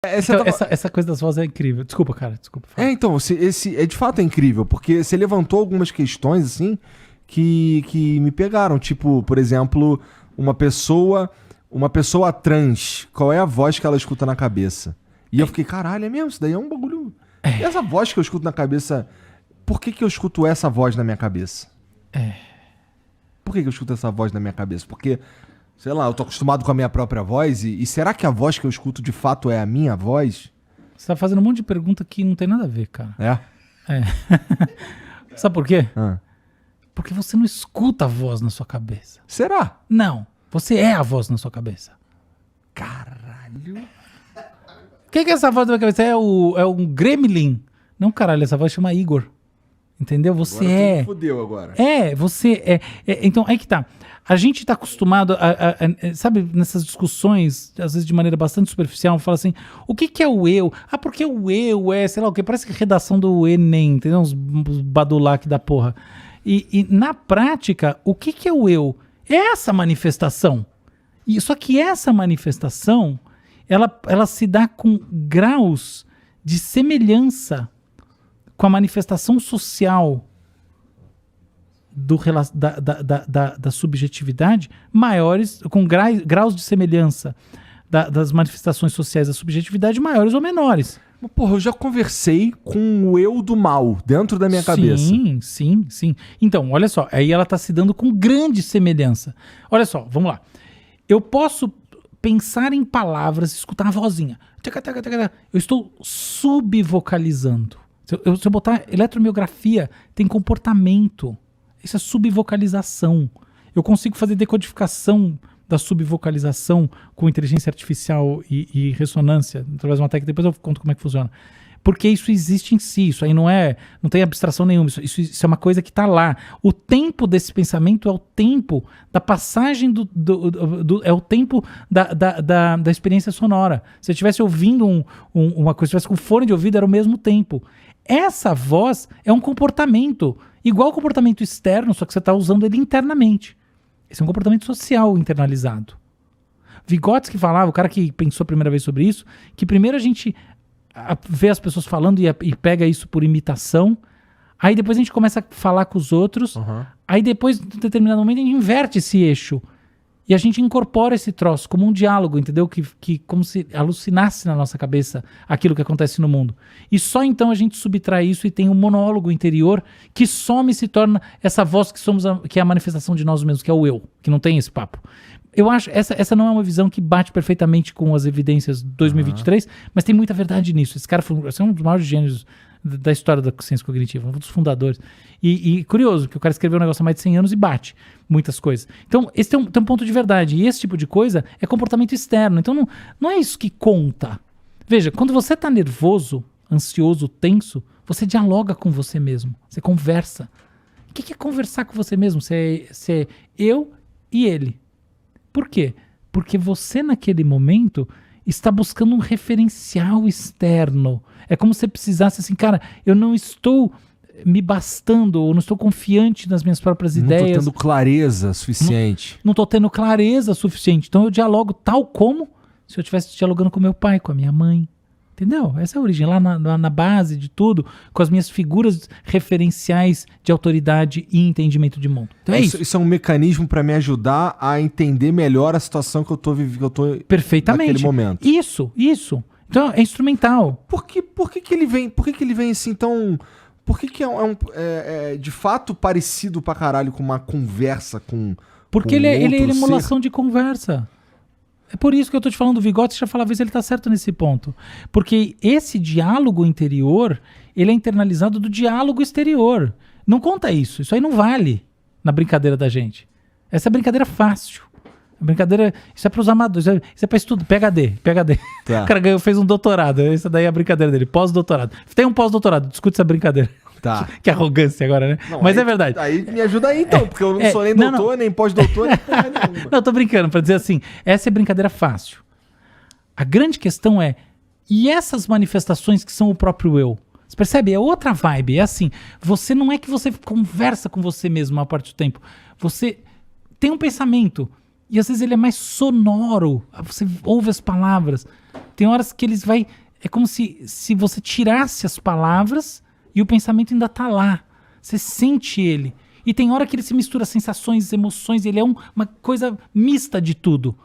Então, tava... essa coisa das vozes é incrível. Desculpa, cara. Desculpa. Então, esse de fato é incrível, porque você levantou algumas questões, assim, que me pegaram. Tipo, por exemplo, uma pessoa trans, qual é a voz que ela escuta na cabeça? E eu fiquei, caralho, é mesmo? Isso daí é um bagulho... E essa voz que eu escuto na cabeça, por que eu escuto essa voz na minha cabeça? Por que eu escuto essa voz na minha cabeça? Porque, sei lá, eu tô acostumado com a minha própria voz e será que a voz que eu escuto de fato é a minha voz? Você tá fazendo um monte de pergunta que não tem nada a ver, cara. É? Sabe por quê? Ah. Porque você não escuta a voz na sua cabeça. Será? Não. Você é a voz na sua cabeça. Caralho. O que é essa voz na minha cabeça? É um gremlin. Não, caralho, essa voz chama Igor. Entendeu? Você Agora fudeu agora. Você é. Então, aí que tá. A gente tá acostumado sabe, nessas discussões, às vezes de maneira bastante superficial, fala assim, o que é o eu? Porque o eu é, sei lá o que, parece que redação do Enem, entendeu? Uns badulac da porra. E na prática, o que é o eu? É essa manifestação. Só que essa manifestação, ela se dá com graus de semelhança com a manifestação social da subjetividade maiores, com graus de semelhança das manifestações sociais da subjetividade maiores ou menores. Porra, eu já conversei com o eu do mal dentro da minha cabeça. Sim. Então, olha só, aí ela está se dando com grande semelhança. Olha só, vamos lá. Eu posso pensar em palavras, escutar a vozinha. Eu estou subvocalizando. Se eu botar eletromiografia, tem comportamento. Isso é subvocalização. Eu consigo fazer decodificação da subvocalização com inteligência artificial e ressonância, através de uma técnica, depois eu conto como é que funciona. Porque isso existe em si, isso aí não tem abstração nenhuma, isso é uma coisa que está lá. O tempo desse pensamento é o tempo da passagem é o tempo da experiência sonora. Se eu estivesse ouvindo uma coisa, se eu estivesse com fone de ouvido, era o mesmo tempo. Essa voz é um comportamento, igual ao comportamento externo, só que você está usando ele internamente. Esse é um comportamento social internalizado. Vygotsky falava, o cara que pensou a primeira vez sobre isso, que primeiro a gente vê as pessoas falando e pega isso por imitação, aí depois a gente começa a falar com os outros, aí depois, em determinado momento, a gente inverte esse eixo. E a gente incorpora esse troço como um diálogo, entendeu? Que como se alucinasse na nossa cabeça aquilo que acontece no mundo. E só então a gente subtrai isso e tem um monólogo interior que some e se torna essa voz que é a manifestação de nós mesmos, que é o eu, que não tem esse papo. Eu acho, essa não é uma visão que bate perfeitamente com as evidências de 2023, mas tem muita verdade nisso. Esse cara foi um dos maiores gênios da história da ciência cognitiva, um dos fundadores. E curioso, que o cara escreveu um negócio há mais de 100 anos e bate muitas coisas. Então, esse tem um ponto de verdade. E esse tipo de coisa é comportamento externo. Então, não é isso que conta. Veja, quando você está nervoso, ansioso, tenso, você dialoga com você mesmo. Você conversa. O que é conversar com você mesmo? Você é eu e ele. Por quê? Porque você, naquele momento, está buscando um referencial externo. É como se você precisasse assim, cara, eu não estou me bastando, ou não estou confiante nas minhas próprias ideias. Não estou tendo clareza suficiente. Não estou tendo clareza suficiente. Então eu dialogo tal como se eu estivesse dialogando com meu pai, com a minha mãe. Entendeu? Essa é a origem, lá na base de tudo, com as minhas figuras referenciais de autoridade e entendimento de mundo. Então é isso. Isso é um mecanismo para me ajudar a entender melhor a situação que eu tô vivendo. Perfeitamente. Naquele momento. Isso. Então é instrumental. Por que ele vem assim tão... Por que é de fato parecido pra caralho com uma conversa com... Porque ele é emulação de conversa. É por isso que eu tô te falando do Vygotsky, já falava, às vezes ele tá certo nesse ponto. Porque esse diálogo interior, ele é internalizado do diálogo exterior. Não conta isso. Isso aí não vale na brincadeira da gente. Essa é brincadeira fácil. A brincadeira, isso é para os amadores, isso é para estudo, PhD. Tá. O cara fez um doutorado, essa daí é a brincadeira dele, pós-doutorado. Tem um pós-doutorado, discute essa brincadeira. Tá. Que arrogância agora, né? Não, mas aí, é verdade. Aí me ajuda aí então, porque eu não sou nem doutor, nem pós-doutor, nem porra nenhuma. Não, tô brincando, para dizer assim, essa é brincadeira fácil. A grande questão é, e essas manifestações que são o próprio eu? Você percebe? É outra vibe, é assim, você não é que você conversa com você mesmo a parte do tempo, você tem um pensamento, e às vezes ele é mais sonoro, você ouve as palavras. Tem horas que eles vai... É como se você tirasse as palavras e o pensamento ainda tá lá. Você sente ele. E tem hora que ele se mistura sensações, emoções, ele é uma coisa mista de tudo.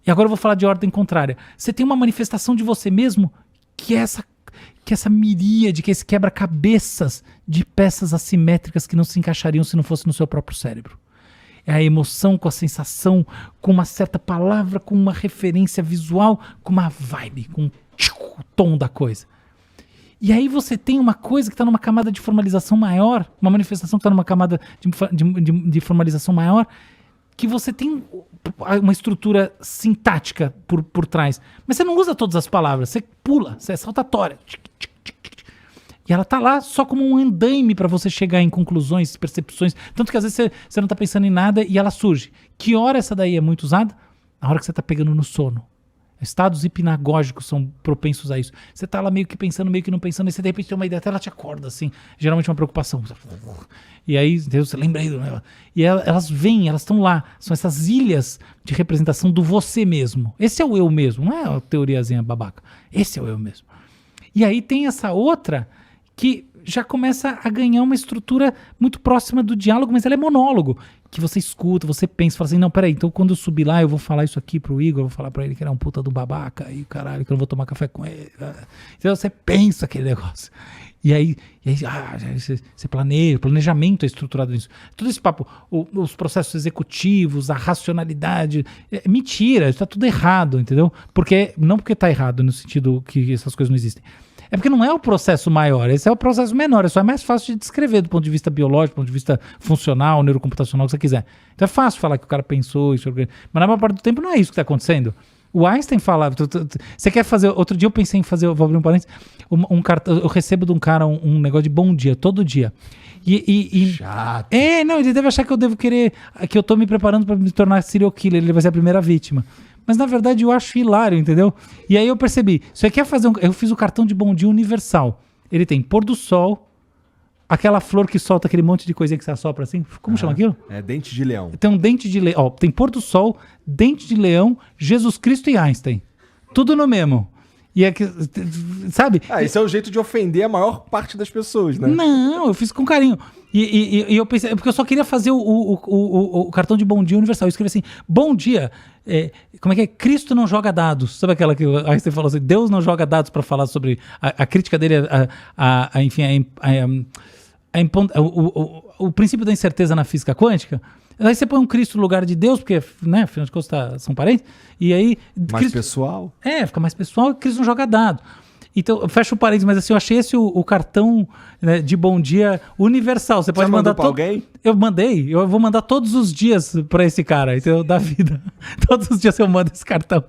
E agora eu vou falar de ordem contrária. Você tem uma manifestação de você mesmo que é essa miríade, que é esse quebra-cabeças de peças assimétricas que não se encaixariam se não fosse no seu próprio cérebro. É a emoção com a sensação, com uma certa palavra, com uma referência visual, com uma vibe, com o tom da coisa. E aí você tem uma coisa que está numa camada de formalização maior, uma manifestação que está numa camada de formalização maior, que você tem uma estrutura sintática por trás. Mas você não usa todas as palavras, você pula, você é saltatória. E ela tá lá só como um andaime para você chegar em conclusões, percepções. Tanto que às vezes você não tá pensando em nada e ela surge. Que hora essa daí é muito usada? Na hora que você tá pegando no sono. Estados hipnagógicos são propensos a isso. Você tá lá meio que pensando, meio que não pensando, e você de repente tem uma ideia, até ela te acorda, assim. Geralmente uma preocupação. E aí, Deus, você lembrei do negócio. E elas vêm, elas estão lá. São essas ilhas de representação do você mesmo. Esse é o eu mesmo, não é a teoriazinha babaca. Esse é o eu mesmo. E aí tem essa outra que já começa a ganhar uma estrutura muito próxima do diálogo, mas ela é monólogo. Que você escuta, você pensa, fala assim, não, peraí, então quando eu subir lá eu vou falar isso aqui pro Igor, eu vou falar pra ele que ele é um puta do babaca, e caralho, que eu não vou tomar café com ele. Então você pensa aquele negócio. E aí você planeja, o planejamento é estruturado nisso. Todo esse papo, os processos executivos, a racionalidade, é mentira, está tudo errado, entendeu? Não porque tá errado no sentido que essas coisas não existem. É porque não é o processo maior, esse é o processo menor, é só mais fácil de descrever do ponto de vista biológico, do ponto de vista funcional, neurocomputacional, o que você quiser. Então é fácil falar que o cara pensou, isso, mas na maior parte do tempo não é isso que está acontecendo. O Einstein falava, você quer fazer, outro dia eu pensei em fazer, vou abrir um parênteses, eu recebo de um cara um negócio de bom dia, todo dia. Chato. Não, ele deve achar que eu devo querer, que eu tô me preparando para me tornar serial killer, ele vai ser a primeira vítima. Mas na verdade eu acho hilário, entendeu? E aí eu percebi, você quer fazer eu fiz o cartão de bom dia universal. Ele tem pôr do sol, aquela flor que solta aquele monte de coisinha que você assopra assim. Como chama aquilo? É dente de leão. Tem um dente de leão. Tem pôr do sol, dente de leão, Jesus Cristo e Einstein. Tudo no mesmo. E é que, sabe? Esse é o jeito de ofender a maior parte das pessoas, né? Não, eu fiz com carinho. E eu pensei, porque eu só queria fazer o cartão de bom dia universal. Eu escrevi assim, bom dia, como é que é? Cristo não joga dados. Sabe aquela que aí você falou assim, Deus não joga dados para falar sobre a crítica dele, o princípio da incerteza na física quântica. Aí você põe um Cristo no lugar de Deus, porque, né, afinal de contas são parentes, e aí... Mais pessoal. Fica mais pessoal, e Cristo não joga dado. Então, fecha o parênteses, mas assim, eu achei esse o cartão, né, de bom dia universal. Você pode mandar pra alguém? Eu vou mandar todos os dias pra esse cara, entendeu? Da vida. Todos os dias eu mando esse cartão.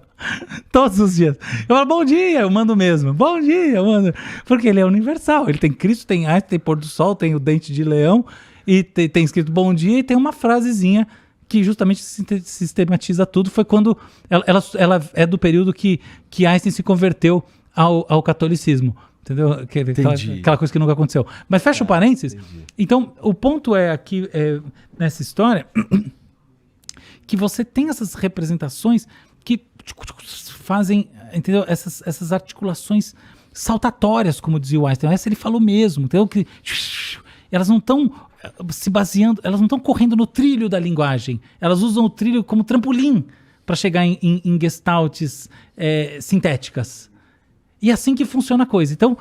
Todos os dias. Eu falo, bom dia, eu mando mesmo. Bom dia, eu mando. Porque ele é universal. Ele tem Cristo, tem Einstein, tem pôr do sol, tem o dente de leão, e tem escrito bom dia, e tem uma frasezinha que justamente sistematiza tudo. Foi quando ela é do período que Einstein se converteu ao catolicismo, entendeu? Aquela coisa que nunca aconteceu. Mas fecha o parênteses. Entendi. Então, o ponto é aqui, nessa história, que você tem essas representações que fazem, entendeu? Essas articulações saltatórias, como dizia o Einstein. Essa ele falou mesmo, entendeu? Que elas não estão se baseando, elas não estão correndo no trilho da linguagem. Elas usam o trilho como trampolim para chegar em gestaltes sintéticas. E é assim que funciona a coisa. Então,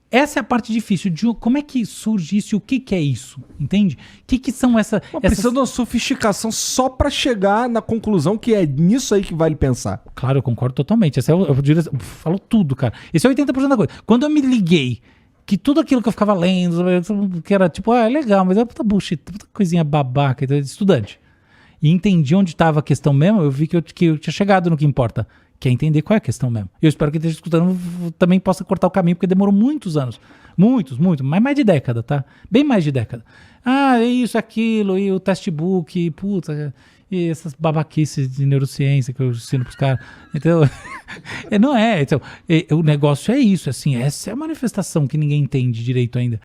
essa é a parte difícil. Como é que surge isso e o que é isso? Entende? O que são Precisa de uma sofisticação só pra chegar na conclusão que é nisso aí que vale pensar. Claro, eu concordo totalmente. Eu falo tudo, cara. Esse é 80% da coisa. Quando eu me liguei que tudo aquilo que eu ficava lendo, que era tipo, é legal, mas é puta bullshit, puta coisinha babaca, estudante. E entendi onde estava a questão mesmo, eu vi que eu tinha chegado no que importa. Quer entender qual é a questão mesmo. Eu espero que esteja escutando também possa cortar o caminho, porque demorou muitos anos. Muitos, mas mais de década, tá? Bem mais de década. É isso, aquilo, e o textbook, puta, e essas babaquices de neurociência que eu ensino pros caras, entendeu? Não é, então, o negócio é isso, assim, essa é a manifestação que ninguém entende direito ainda.